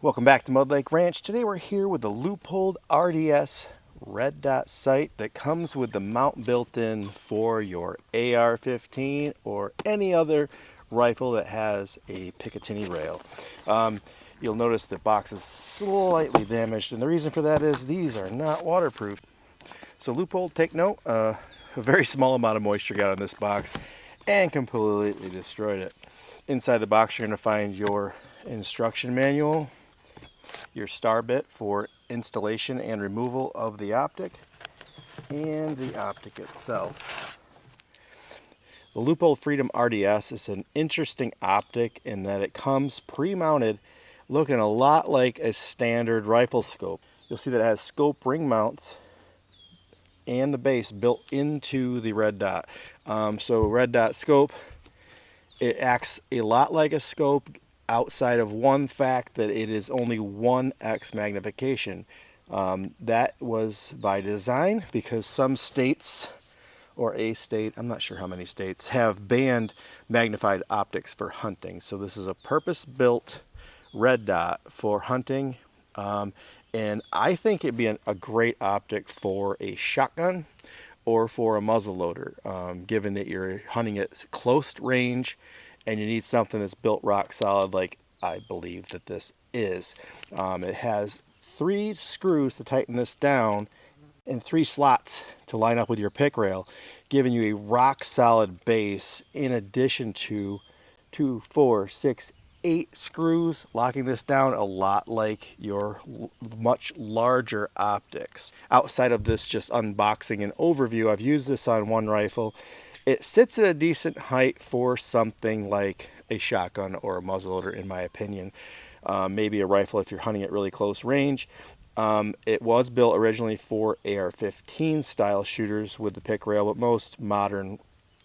Welcome back to Mud Lake Ranch. Today we're here with the Leupold RDS red dot sight that comes with the mount built in for your AR-15 or any other rifle that has a Picatinny rail. You'll notice the box is slightly damaged, and the reason for that is these are not waterproof. So Leupold, take note, a very small amount of moisture got on this box and completely destroyed it. Inside the box you're going to find your instruction manual, your star bit for installation and removal of the optic, and the optic itself. The Leupold Freedom RDS is an interesting optic in that it comes pre-mounted looking a lot like a standard rifle scope. You'll see that it has scope ring mounts and the base built into the red dot. So red dot scope, it acts a lot like a scope outside of one fact that it is only 1x magnification. That was by design because some states, or a state, I'm not sure how many states, have banned magnified optics for hunting. So this is a purpose-built red dot for hunting. And I think it'd be a great optic for a shotgun or for a muzzleloader, given that you're hunting at close range and you need something that's built rock solid like I believe that this is. It has 3 screws to tighten this down and 3 slots to line up with your pick rail, giving you a rock solid base in addition to 2, 4, 6, 8 screws, locking this down a lot like your much larger optics. Outside of this just unboxing and overview, I've used this on one rifle. It sits at a decent height for something like a shotgun or a muzzleloader, in my opinion. Maybe a rifle if you're hunting at really close range. It was built originally for AR-15 style shooters with the pick rail, but most modern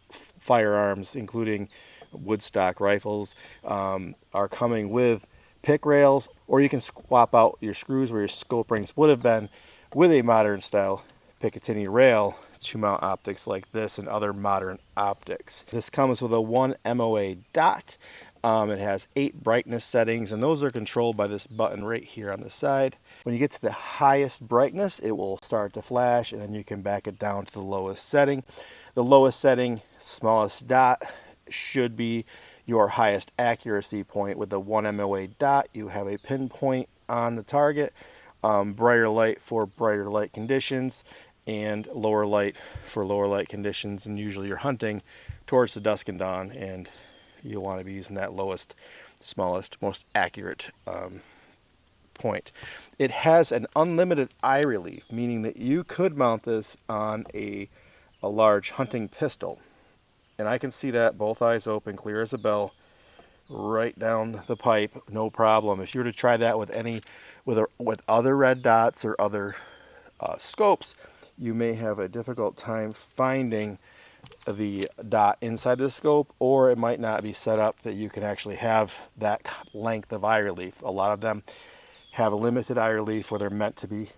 firearms, including woodstock rifles, are coming with pick rails, or you can swap out your screws where your scope rings would have been with a modern style Picatinny rail to mount optics like this and other modern optics. This comes with a 1 MOA dot. It has 8 brightness settings, and those are controlled by this button right here on the side. When you get to the highest brightness, it will start to flash, and then you can back it down to the lowest setting. The lowest setting, smallest dot, should be your highest accuracy point. With the 1 MOA dot, you have a pinpoint on the target, brighter light for brighter light conditions, and lower light for lower light conditions, and usually you're hunting towards the dusk and dawn, and you'll want to be using that lowest, smallest, most accurate point. It has an unlimited eye relief, meaning that you could mount this on a large hunting pistol, and I can see that both eyes open, clear as a bell, right down the pipe, no problem. If you were to try that with other red dots or other scopes, you may have a difficult time finding the dot inside the scope, or it might not be set up that you can actually have that length of eye relief. A lot of them have a limited eye relief where they're meant to be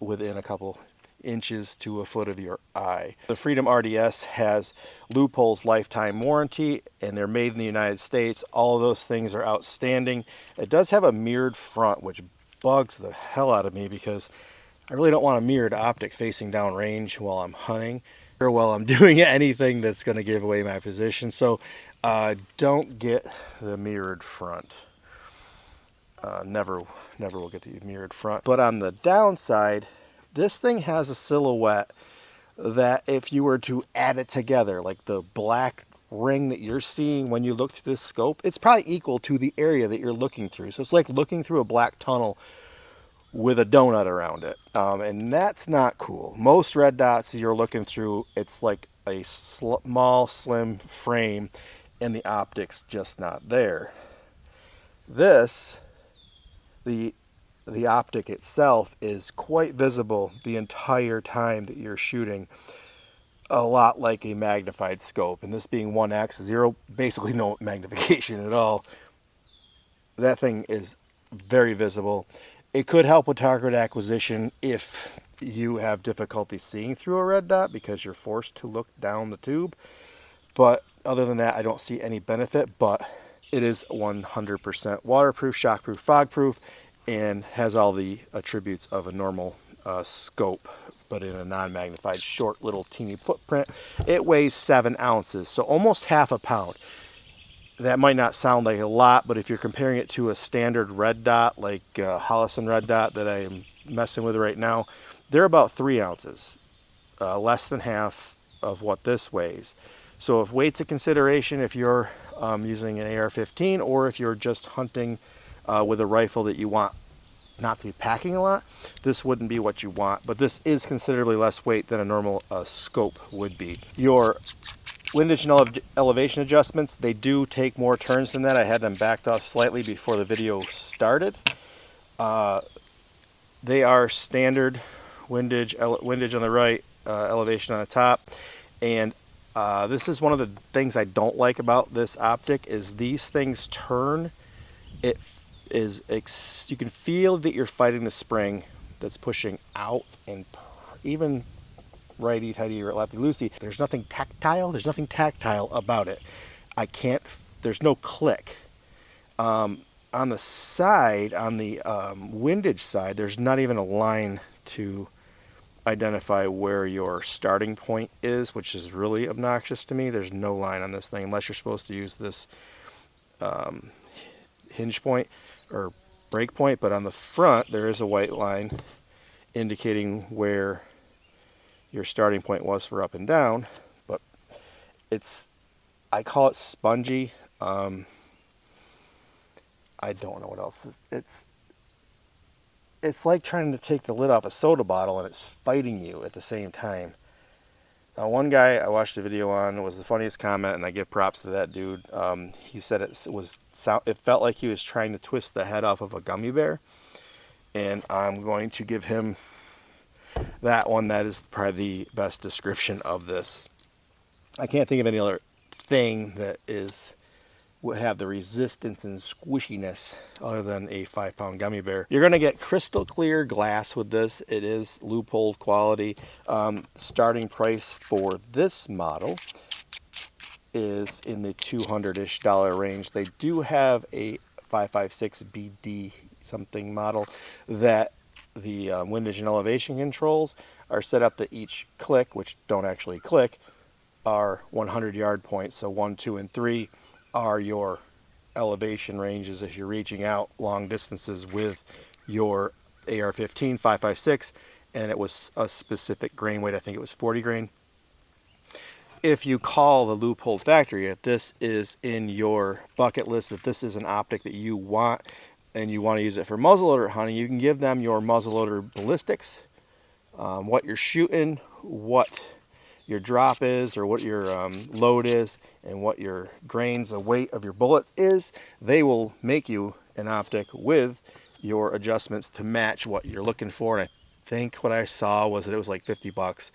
within a couple inches to a foot of your eye. The Freedom RDS has Leupold's lifetime warranty, and they're made in the United States. All of those things are outstanding. It does have a mirrored front, which bugs the hell out of me because I really don't want a mirrored optic facing down range while I'm hunting or while I'm doing anything that's going to give away my position. So don't get the mirrored front. Never will get the mirrored front. But on the downside, this thing has a silhouette that if you were to add it together, like the black ring that you're seeing when you look through this scope, it's probably equal to the area that you're looking through. So it's like looking through a black tunnel with a donut around it, and that's not cool. Most red dots you're looking through, it's like a small slim frame and the optics just not there. This, the optic itself is quite visible the entire time that you're shooting, a lot like a magnified scope, and this being 1x, 0, basically no magnification at all. That thing is very visible. It could help with target acquisition if you have difficulty seeing through a red dot because you're forced to look down the tube. But other than that, I don't see any benefit, but it is 100% waterproof, shockproof, fogproof, and has all the attributes of a normal scope, but in a non-magnified, short, little teeny footprint. It weighs 7 ounces, so almost half a pound. That might not sound like a lot, but if you're comparing it to a standard red dot, like Holosun red dot that I am messing with right now, they're about 3 ounces, less than half of what this weighs. So if weight's a consideration, if you're using an AR-15, or if you're just hunting with a rifle that you want not to be packing a lot, this wouldn't be what you want. But this is considerably less weight than a normal scope would be. Your windage and elevation adjustments, they do take more turns than that. I had them backed off slightly before the video started. They are standard windage on the right, elevation on the top. And this is one of the things I don't like about this optic, is these things turn. It is, you can feel that you're fighting the spring that's pushing out, and even righty tighty or lefty loosey, there's nothing tactile. There's nothing tactile about it. I can't, there's no click. On the side, on the windage side, there's not even a line to identify where your starting point is, which is really obnoxious to me. There's no line on this thing unless you're supposed to use this hinge point or break point, but on the front there is a white line indicating where your starting point was for up and down. But it's, I call it spongy. I don't know what else. It's like trying to take the lid off a soda bottle and it's fighting you at the same time. Now, one guy I watched a video on, was the funniest comment, and I give props to that dude. He said it felt like he was trying to twist the head off of a gummy bear, and I'm going to give him that one. That is probably the best description of this. I can't think of any other thing that would have the resistance and squishiness other than a 5-pound gummy bear. You're going to get crystal clear glass with this. It is Leupold quality. Starting price for this model is in the $200-ish range. They do have a 5.56 BD something model that the windage and elevation controls are set up that each click, which don't actually click, are 100-yard points. So 1, 2, and 3 are your elevation ranges if you're reaching out long distances with your AR-15 5.56, and it was a specific grain weight. I think it was 40 grain. If you call the Leupold factory, if this is in your bucket list, that this is an optic that you want and you want to use it for muzzleloader hunting, you can give them your muzzleloader ballistics, what you're shooting, what your drop is, or what your load is, and what your grains, the weight of your bullet is. They will make you an optic with your adjustments to match what you're looking for. And I think what I saw was that it was like 50 bucks.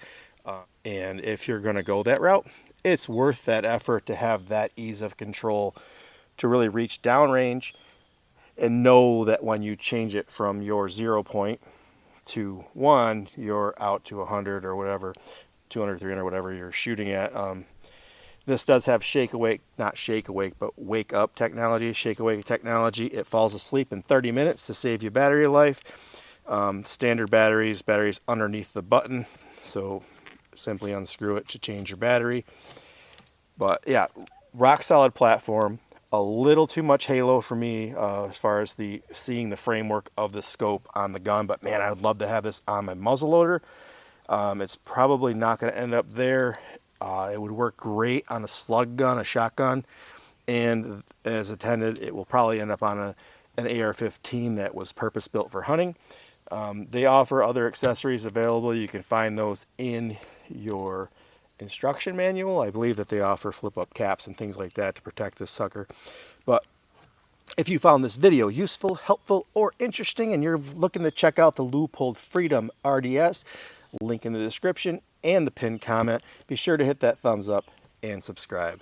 And if you're going to go that route, it's worth that effort to have that ease of control to really reach downrange and know that when you change it from your 0 point to 1, you're out to 100 or whatever, 200, 300, whatever you're shooting at. This does have shake awake, not shake awake, but wake up technology, shake awake technology. It falls asleep in 30 minutes to save you battery life. Standard batteries underneath the button, so simply unscrew it to change your battery. But yeah, rock solid platform. A little too much halo for me as far as seeing the framework of the scope on the gun, but man, I would love to have this on my muzzleloader. It's probably not going to end up there. It would work great on a slug gun, a shotgun, and as intended, it will probably end up on an AR-15 that was purpose-built for hunting. They offer other accessories available. You can find those in your instruction manual. I believe that they offer flip-up caps and things like that to protect this sucker. But if you found this video useful, helpful, or interesting, and you're looking to check out the Leupold Freedom RDS, link in the description and the pinned comment, be sure to hit that thumbs up and subscribe.